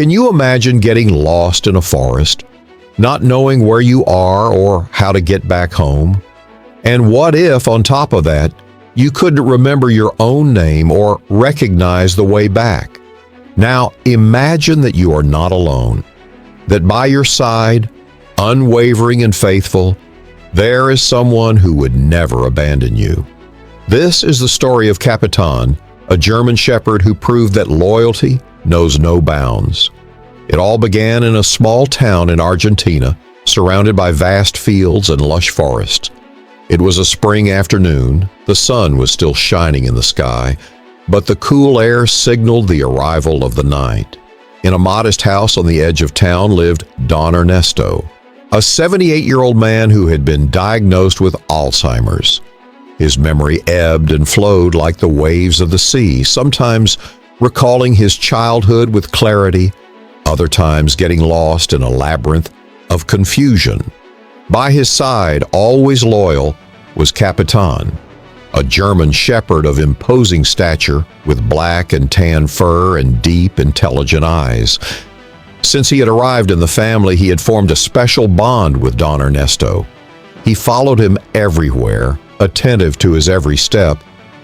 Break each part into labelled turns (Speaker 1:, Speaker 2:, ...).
Speaker 1: Can you imagine getting lost in a forest, not knowing where you are or how to get back home? And what if, on top of that, you couldn't remember your own name or recognize the way back? Now, imagine that you are not alone, that by your side, unwavering and faithful, there is someone who would never abandon you. This is the story of CAPITÁN, a German shepherd who proved that loyalty knows no bounds. It all began in a small town in Argentina, surrounded by vast fields and lush forests. It was a spring afternoon. The sun was still shining in the sky, but the cool air signaled the arrival of the night. In a modest house on the edge of town lived Don Ernesto, a 78-year-old man who had been diagnosed with ALZHEIMER'S. His memory ebbed and flowed like the waves of the sea, sometimes recalling his childhood with clarity, other times getting lost in a labyrinth of confusion. By his side, always loyal, was CAPITÁN, a German shepherd of imposing stature with black and tan fur and deep, intelligent eyes. Since he had arrived in the family, he had formed a special bond with Don Ernesto. He followed him everywhere, attentive to his every step,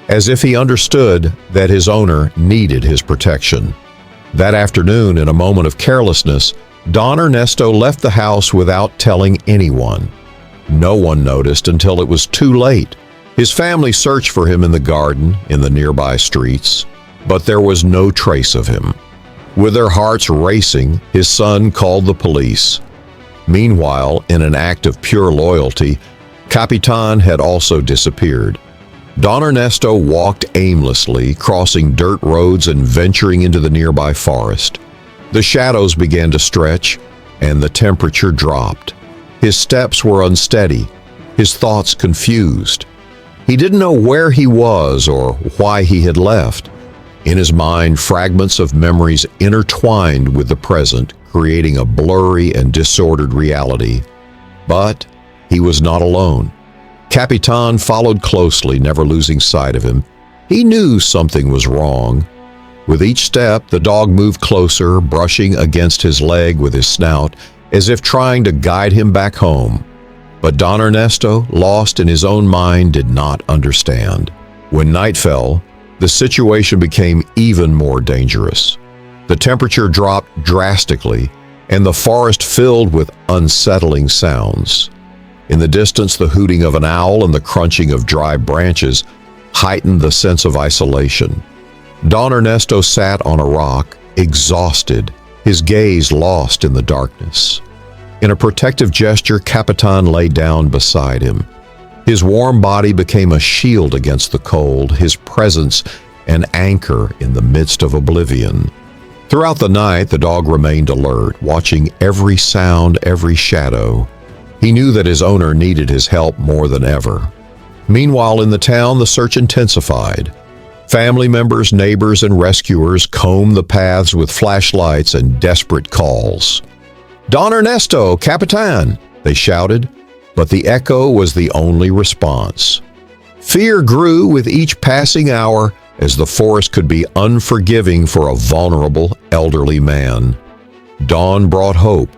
Speaker 1: as if he understood that his owner needed his protection. That afternoon, in a moment of carelessness, Don Ernesto left the house without telling anyone. No one noticed until it was too late. His family searched for him in the garden, in the nearby streets, but there was no trace of him. With their hearts racing, his son called the police. Meanwhile, in an act of pure loyalty, CAPITÁN had also disappeared. Don Ernesto walked aimlessly, crossing dirt roads and venturing into the nearby forest. The shadows began to stretch, and the temperature dropped. His steps were unsteady, his thoughts confused. He didn't know where he was or why he had left. In his mind, fragments of memories intertwined with the present, creating a blurry and disordered reality. But he was not alone. CAPITÁN followed closely, never losing sight of him. He knew something was wrong. With each step, the dog moved closer, brushing against his leg with his snout, as if trying to guide him back home. But Don Ernesto, lost in his own mind, did not understand. When night fell, the situation became even more dangerous. The temperature dropped drastically, and the forest filled with unsettling sounds. In the distance, the hooting of an owl and the crunching of dry branches heightened the sense of isolation. Don Ernesto sat on a rock, exhausted, his gaze lost in the darkness. In a protective gesture, CAPITÁN lay down beside him. His warm body became a shield against the cold, his presence an anchor in the midst of oblivion. Throughout the night, the dog remained alert, watching every sound, every shadow. He knew that his owner needed his help more than ever. Meanwhile, in the town, the search intensified. Family members, neighbors, and rescuers combed the paths with flashlights and desperate calls. "Don Ernesto, CAPITÁN!" they shouted, but the echo was the only response. Fear grew with each passing hour, as the forest could be unforgiving for a vulnerable, elderly man. Dawn brought hope.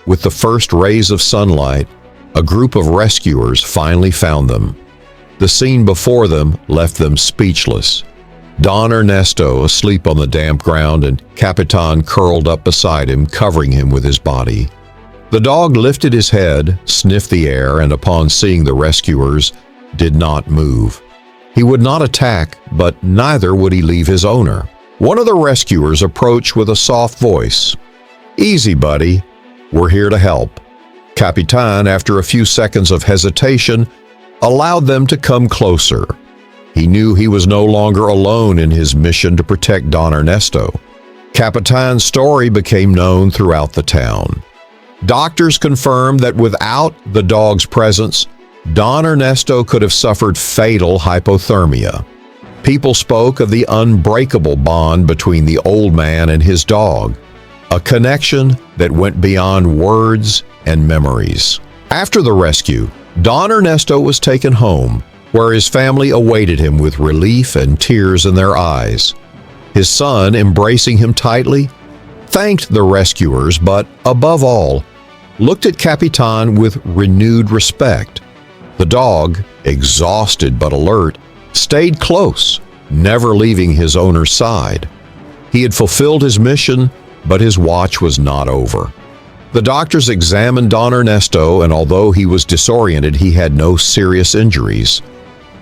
Speaker 1: With the first rays of sunlight, a group of rescuers finally found them. The scene before them left them speechless. Don Ernesto asleep on the damp ground, and CAPITÁN curled up beside him, covering him with his body. The dog lifted his head, sniffed the air, and upon seeing the rescuers, did not move. He would not attack, but neither would he leave his owner. One of the rescuers approached with a soft voice. "Easy, buddy. We're here to help." CAPITÁN, after a few seconds of hesitation, allowed them to come closer. He knew he was no longer alone in his mission to protect Don Ernesto. CAPITÁN's story became known throughout the town. Doctors confirmed that without the dog's presence, Don Ernesto could have suffered fatal hypothermia. People spoke of the unbreakable bond between the old man and his dog, a connection that went beyond words and memories. After the rescue, Don Ernesto was taken home, where his family awaited him with relief and tears in their eyes. His son, embracing him tightly, thanked the rescuers, but above all, looked at Capitan with renewed respect. The dog, exhausted but alert, stayed close, never leaving his owner's side. He had fulfilled his mission, but his watch was not over. The doctors examined Don Ernesto, and although he was disoriented, he had no serious injuries.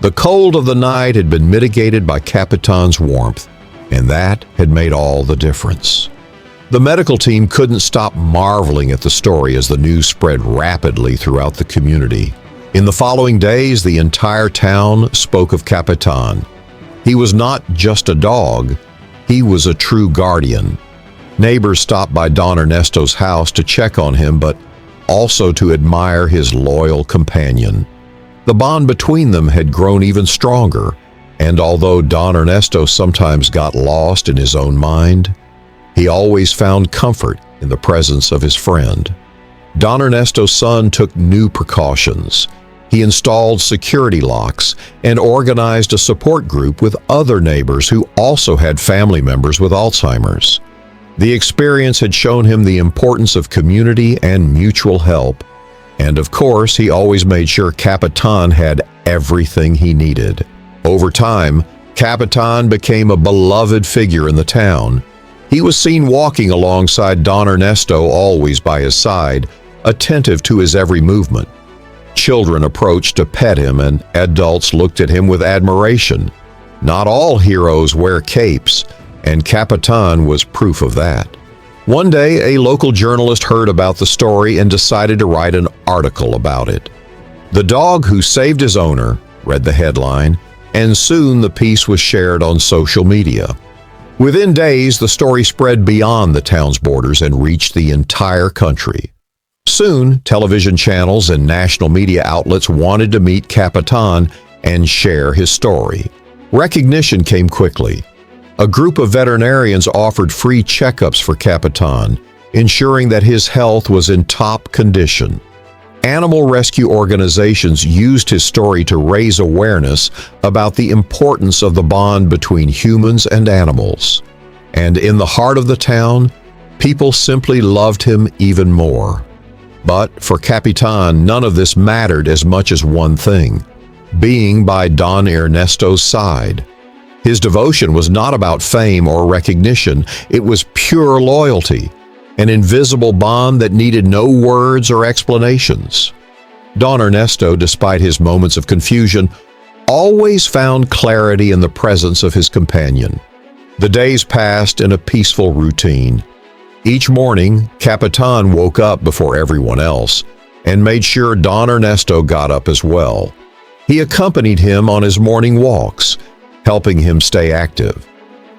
Speaker 1: The cold of the night had been mitigated by Capitan's warmth, and that had made all the difference. The medical team couldn't stop marveling at the story as the news spread rapidly throughout the community. In the following days, the entire town spoke of Capitan. He was not just a dog, he was a true guardian. Neighbors stopped by Don Ernesto's house to check on him, but also to admire his loyal companion. The bond between them had grown even stronger, and although Don Ernesto sometimes got lost in his own mind, he always found comfort in the presence of his friend. Don Ernesto's son took new precautions. He installed security locks and organized a support group with other neighbors who also had family members with Alzheimer's. The experience had shown him the importance of community and mutual help, and of course, he always made sure Capitan had everything he needed. Over time, Capitan became a beloved figure in the town. He was seen walking alongside Don Ernesto, always by his side, attentive to his every movement. Children approached to pet him, and adults looked at him with admiration. Not all heroes wear capes, and Capitan was proof of that. One day, a local journalist heard about the story and decided to write an article about it. "The Dog Who Saved His Owner," read the headline, and soon the piece was shared on social media. Within days, the story spread beyond the town's borders and reached the entire country. Soon, television channels and national media outlets wanted to meet Capitan and share his story. Recognition came quickly. A group of veterinarians offered free checkups for Capitan, ensuring that his health was in top condition. Animal rescue organizations used his story to raise awareness about the importance of the bond between humans and animals. And in the heart of the town, people simply loved him even more. But for Capitan, none of this mattered as much as one thing: being by Don Ernesto's side. His devotion was not about fame or recognition, it was pure loyalty, an invisible bond that needed no words or explanations. Don Ernesto, despite his moments of confusion, always found clarity in the presence of his companion. The days passed in a peaceful routine. Each morning, Capitan woke up before everyone else and made sure Don Ernesto got up as well. He accompanied him on his morning walks, helping him stay active.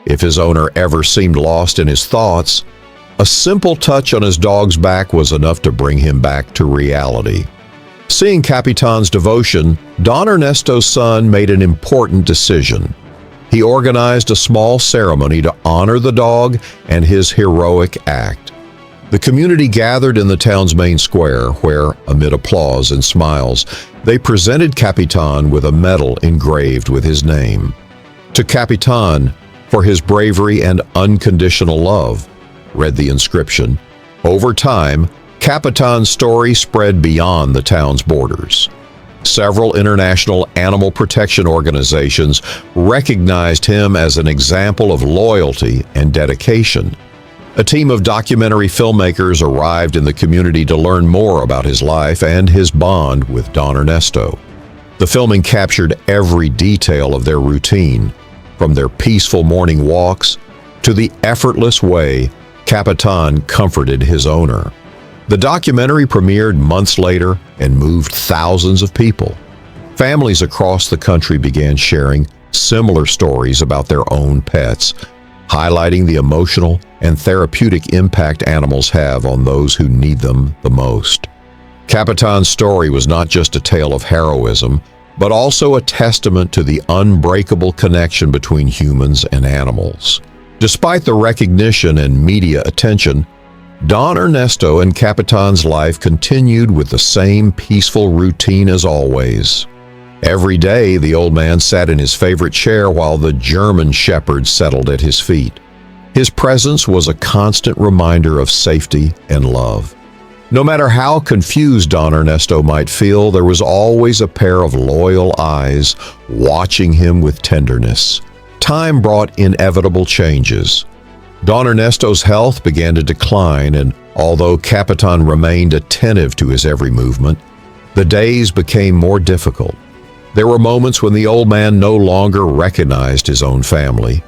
Speaker 1: If his owner ever seemed lost in his thoughts, a simple touch on his dog's back was enough to bring him back to reality. Seeing Capitan's devotion, Don Ernesto's son made an important decision. He organized a small ceremony to honor the dog and his heroic act. The community gathered in the town's main square, where, amid applause and smiles, they presented Capitan with a medal engraved with his name. "To Capitan, for his bravery and unconditional love," read the inscription. Over time, Capitan's story spread beyond the town's borders. Several international animal protection organizations recognized him as an example of loyalty and dedication. A team of documentary filmmakers arrived in the community to learn more about his life and his bond with Don Ernesto. The filming captured every detail of their routine, from their peaceful morning walks to the effortless way Capitan comforted his owner. The documentary premiered months later and moved thousands of people. Families across the country began sharing similar stories about their own pets, highlighting the emotional and therapeutic impact animals have on those who need them the most. Capitan's story was not just a tale of heroism, but also a testament to the unbreakable connection between humans and animals. Despite the recognition and media attention, Don Ernesto and Capitan's life continued with the same peaceful routine as always. Every day, the old man sat in his favorite chair while the German shepherd settled at his feet. His presence was a constant reminder of safety and love. No matter how confused Don Ernesto might feel, there was always a pair of loyal eyes watching him with tenderness. Time brought inevitable changes. Don Ernesto's health began to decline, and although Capitan remained attentive to his every movement, the days became more difficult. There were moments when the old man no longer recognized his own family.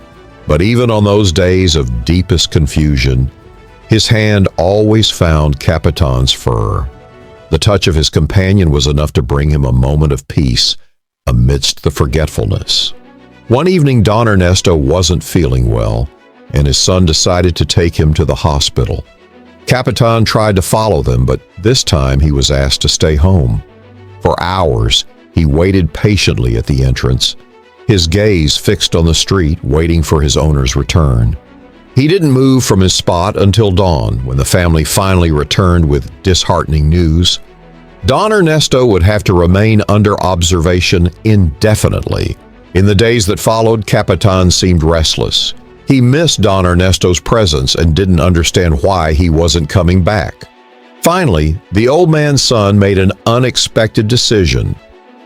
Speaker 1: But even on those days of deepest confusion, his hand always found Capitan's fur. The touch of his companion was enough to bring him a moment of peace amidst the forgetfulness. One evening, Don Ernesto wasn't feeling well, and his son decided to take him to the hospital. Capitan tried to follow them, but this time he was asked to stay home. For hours, he waited patiently at the entrance, his gaze fixed on the street, waiting for his owner's return. He didn't move from his spot until dawn, when the family finally returned with disheartening news. Don Ernesto would have to remain under observation indefinitely. In the days that followed, Capitan seemed restless. He missed Don Ernesto's presence and didn't understand why he wasn't coming back. Finally, the old man's son made an unexpected decision.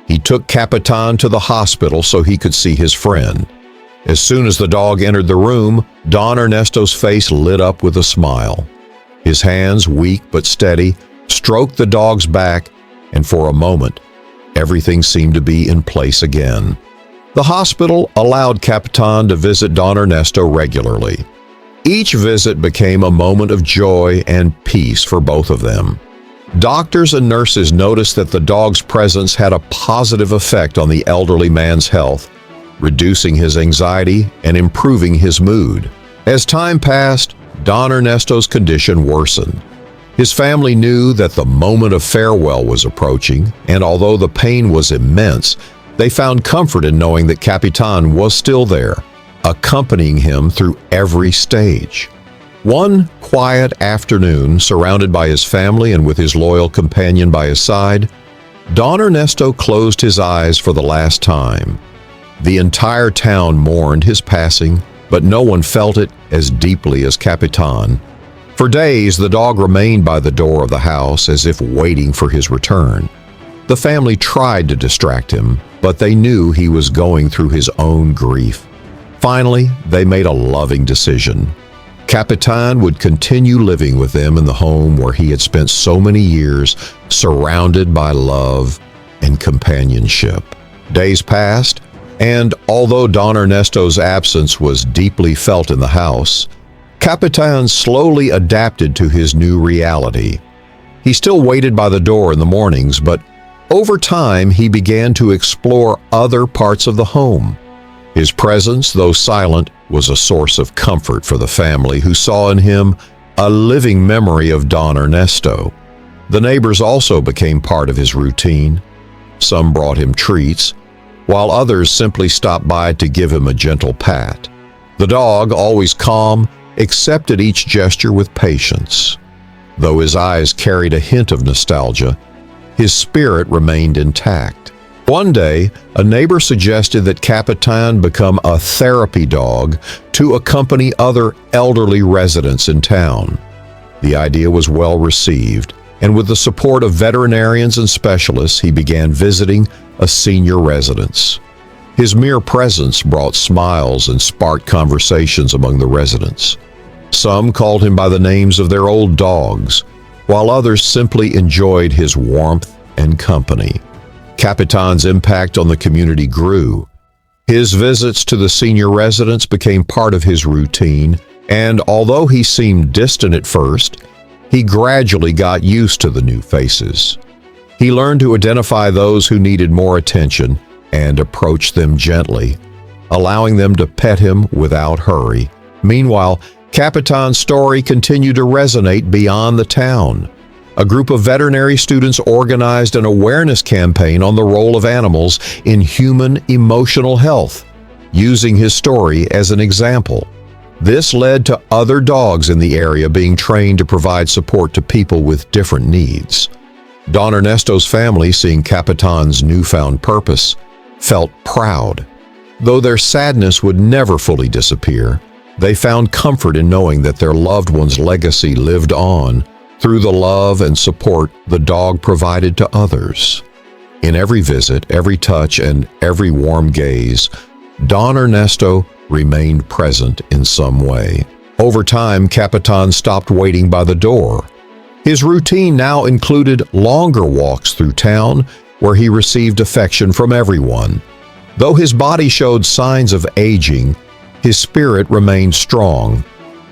Speaker 1: He took Capitan to the hospital so he could see his friend. As soon as the dog entered the room, Don Ernesto's face lit up with a smile. His hands, weak but steady, stroked the dog's back, and for a moment, everything seemed to be in place again. The hospital allowed Capitan to visit Don Ernesto regularly. Each visit became a moment of joy and peace for both of them. Doctors and nurses noticed that the dog's presence had a positive effect on the elderly man's health, reducing his anxiety and improving his mood. As time passed, Don Ernesto's condition worsened. His family knew that the moment of farewell was approaching, and although the pain was immense, they found comfort in knowing that Capitan was still there, accompanying him through every stage. One quiet afternoon, surrounded by his family and with his loyal companion by his side, Don Ernesto closed his eyes for the last time. The entire town mourned his passing, but no one felt it as deeply as Capitan. For days, the dog remained by the door of the house as if waiting for his return. The family tried to distract him, but they knew he was going through his own grief. Finally, they made a loving decision. Capitan would continue living with them in the home where he had spent so many years, surrounded by love and companionship. Days passed, and although Don Ernesto's absence was deeply felt in the house, Capitan slowly adapted to his new reality. He still waited by the door in the mornings, but over time he began to explore other parts of the home. His presence, though silent, was a source of comfort for the family, who saw in him a living memory of Don Ernesto. The neighbors also became part of his routine. Some brought him treats, while others simply stopped by to give him a gentle pat. The dog, always calm, accepted each gesture with patience. Though his eyes carried a hint of nostalgia, his spirit remained intact. One day, a neighbor suggested that Capitan become a therapy dog to accompany other elderly residents in town. The idea was well received, and with the support of veterinarians and specialists, he began visiting a senior residence. His mere presence brought smiles and sparked conversations among the residents. Some called him by the names of their old dogs, while others simply enjoyed his warmth and company. Capitan's impact on the community grew. His visits to the senior residents became part of his routine, and although he seemed distant at first, he gradually got used to the new faces. He learned to identify those who needed more attention and approach them gently, allowing them to pet him without hurry. Meanwhile, Capitan's story continued to resonate beyond the town. A group of veterinary students organized an awareness campaign on the role of animals in human emotional health, using his story as an example. This led to other dogs in the area being trained to provide support to people with different needs. Don Ernesto's family, seeing Capitan's newfound purpose, felt proud. Though their sadness would never fully disappear, They found comfort in knowing that their loved one's legacy lived on through the love and support the dog provided to others. In every visit, every touch, and every warm gaze, Don Ernesto remained present in some way. Over time, Capitan stopped waiting by the door. His routine now included longer walks through town where he received affection from everyone. Though his body showed signs of aging, his spirit remained strong.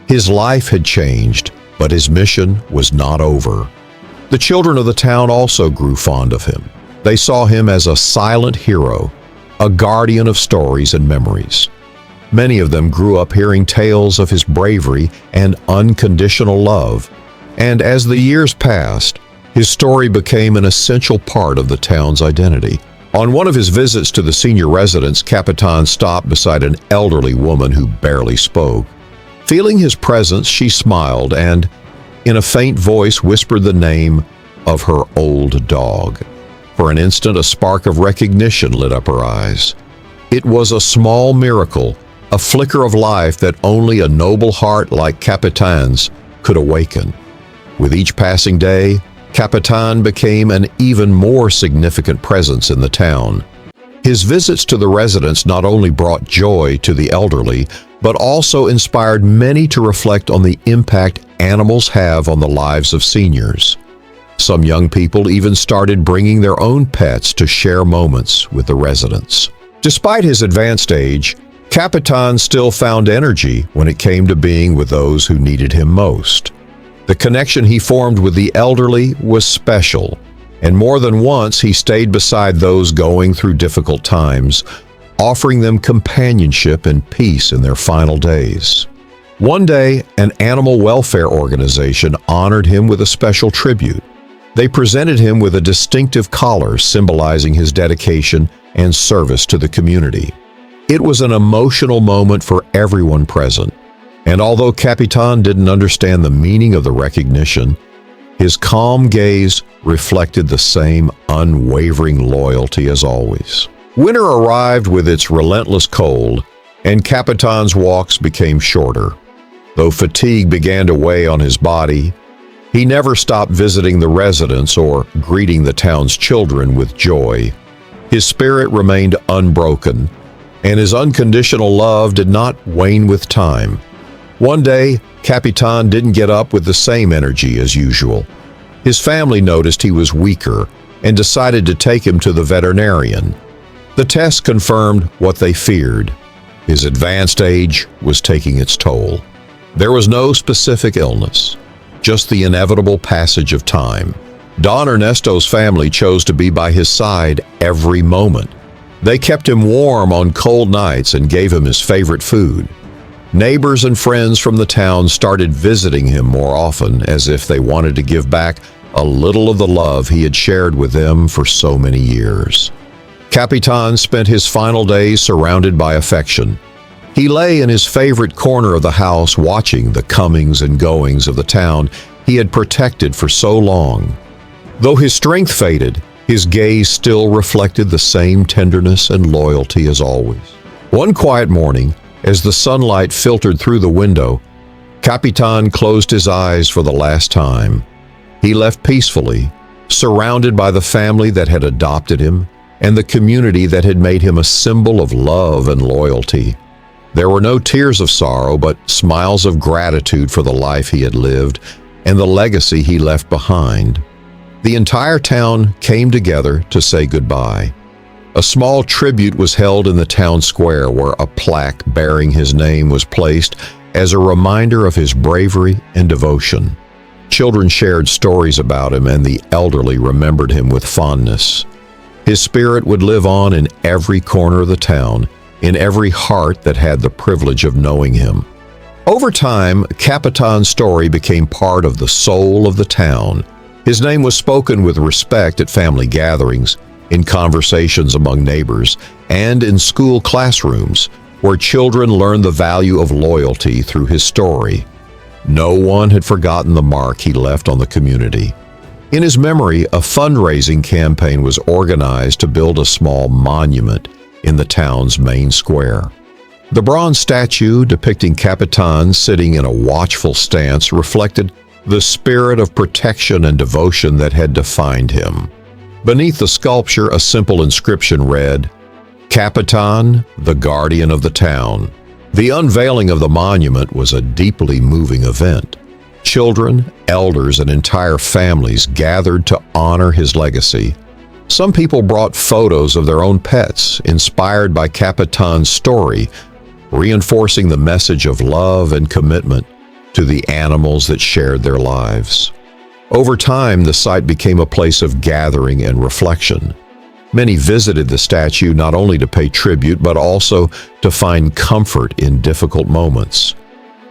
Speaker 1: His life had changed, but his mission was not over. The children of the town also grew fond of him. They saw him as a silent hero, a guardian of stories and memories. Many of them grew up hearing tales of his bravery and unconditional love, and as the years passed, his story became an essential part of the town's identity. On one of his visits to the senior residence, Capitan stopped beside an elderly woman who barely spoke. Feeling his presence, she smiled and, in a faint voice, whispered the name of her old dog. For an instant, a spark of recognition lit up her eyes. It was a small miracle, a flicker of life that only a noble heart like Capitan's could awaken. With each passing day, Capitan became an even more significant presence in the town. His visits to the residents not only brought joy to the elderly, but also inspired many to reflect on the impact animals have on the lives of seniors. Some young people even started bringing their own pets to share moments with the residents. Despite his advanced age, Capitan still found energy when it came to being with those who needed him most. The connection he formed with the elderly was special, and more than once he stayed beside those going through difficult times, offering them companionship and peace in their final days. One day, an animal welfare organization honored him with a special tribute. They presented him with a distinctive collar symbolizing his dedication and service to the community. It was an emotional moment for everyone present. And although Capitan didn't understand the meaning of the recognition, his calm gaze reflected the same unwavering loyalty as always. Winter arrived with its relentless cold, and Capitan's walks became shorter. Though fatigue began to weigh on his body, he never stopped visiting the residents or greeting the town's children with joy. His spirit remained unbroken, and his unconditional love did not wane with time. One day, Capitan didn't get up with the same energy as usual. His family noticed he was weaker and decided to take him to the veterinarian. The test confirmed what they feared. His advanced age was taking its toll. There was no specific illness, just the inevitable passage of time. Don Ernesto's family chose to be by his side every moment. They kept him warm on cold nights and gave him his favorite food. Neighbors and friends from the town started visiting him more often, as if they wanted to give back a little of the love he had shared with them for so many years. Capitan spent his final days surrounded by affection. He lay in his favorite corner of the house watching the comings and goings of the town he had protected for so long. Though his strength faded, his gaze still reflected the same tenderness and loyalty as always. One quiet morning, as the sunlight filtered through the window, Capitan closed his eyes for the last time. He left peacefully, surrounded by the family that had adopted him and the community that had made him a symbol of love and loyalty. There were no tears of sorrow, but smiles of gratitude for the life he had lived and the legacy he left behind. The entire town came together to say goodbye. A small tribute was held in the town square where a plaque bearing his name was placed as a reminder of his bravery and devotion. Children shared stories about him, and the elderly remembered him with fondness. His spirit would live on in every corner of the town, in every heart that had the privilege of knowing him. Over time, Capitan's story became part of the soul of the town. His name was spoken with respect at family gatherings, in conversations among neighbors, and in school classrooms, where children learned the value of loyalty through his story. No one had forgotten the mark he left on the community. In his memory, a fundraising campaign was organized to build a small monument in the town's main square. The bronze statue depicting Capitan sitting in a watchful stance reflected the spirit of protection and devotion that had defined him. Beneath the sculpture, a simple inscription read, "Capitan, the guardian of the town." The unveiling of the monument was a deeply moving event. Children, elders, and entire families gathered to honor his legacy. Some people brought photos of their own pets, inspired by Capitan's story, reinforcing the message of love and commitment to the animals that shared their lives. Over time, the site became a place of gathering and reflection. Many visited the statue not only to pay tribute, but also to find comfort in difficult moments.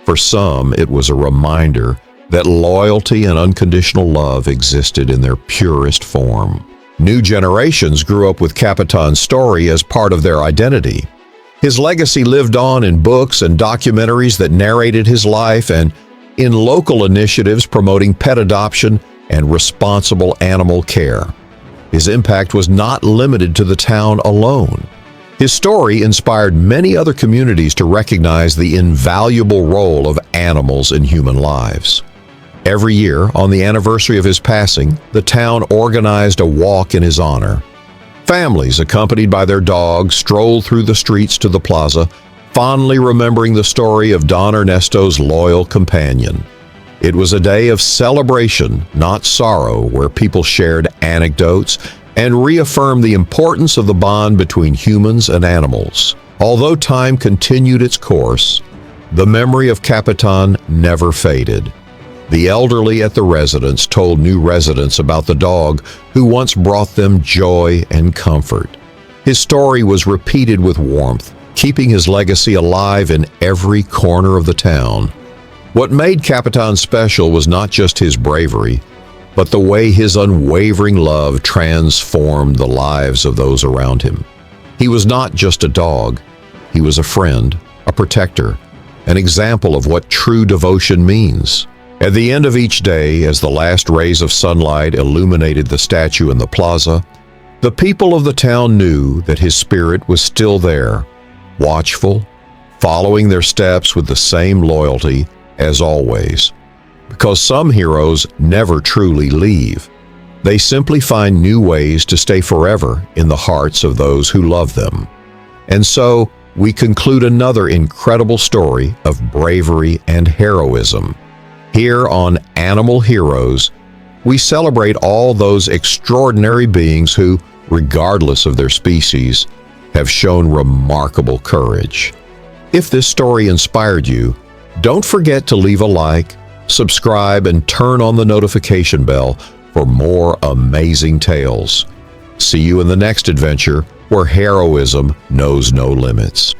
Speaker 1: For some, it was a reminder that loyalty and unconditional love existed in their purest form. New generations grew up with Capitan's story as part of their identity. His legacy lived on in books and documentaries that narrated his life and in local initiatives promoting pet adoption and responsible animal care. His impact was not limited to the town alone. His story inspired many other communities to recognize the invaluable role of animals in human lives. Every year, on the anniversary of his passing, the town organized a walk in his honor. Families, accompanied by their dogs, strolled through the streets to the plaza, fondly remembering the story of Don Ernesto's loyal companion. It was a day of celebration, not sorrow, where people shared anecdotes and reaffirmed the importance of the bond between humans and animals. Although time continued its course, the memory of Capitan never faded. The elderly at the residence told new residents about the dog who once brought them joy and comfort. His story was repeated with warmth, keeping his legacy alive in every corner of the town. What made Capitan special was not just his bravery, but the way his unwavering love transformed the lives of those around him. He was not just a dog. He was a friend, a protector, an example of what true devotion means. At the end of each day, as the last rays of sunlight illuminated the statue in the plaza, the people of the town knew that his spirit was still there, watchful, following their steps with the same loyalty as always. Because some heroes never truly leave. They simply find new ways to stay forever in the hearts of those who love them. And so, we conclude another incredible story of bravery and heroism. Here on Animal Heroes, we celebrate all those extraordinary beings who, regardless of their species, have shown remarkable courage. If this story inspired you, don't forget to leave a like, subscribe, and turn on the notification bell for more amazing tales. See you in the next adventure where heroism knows no limits.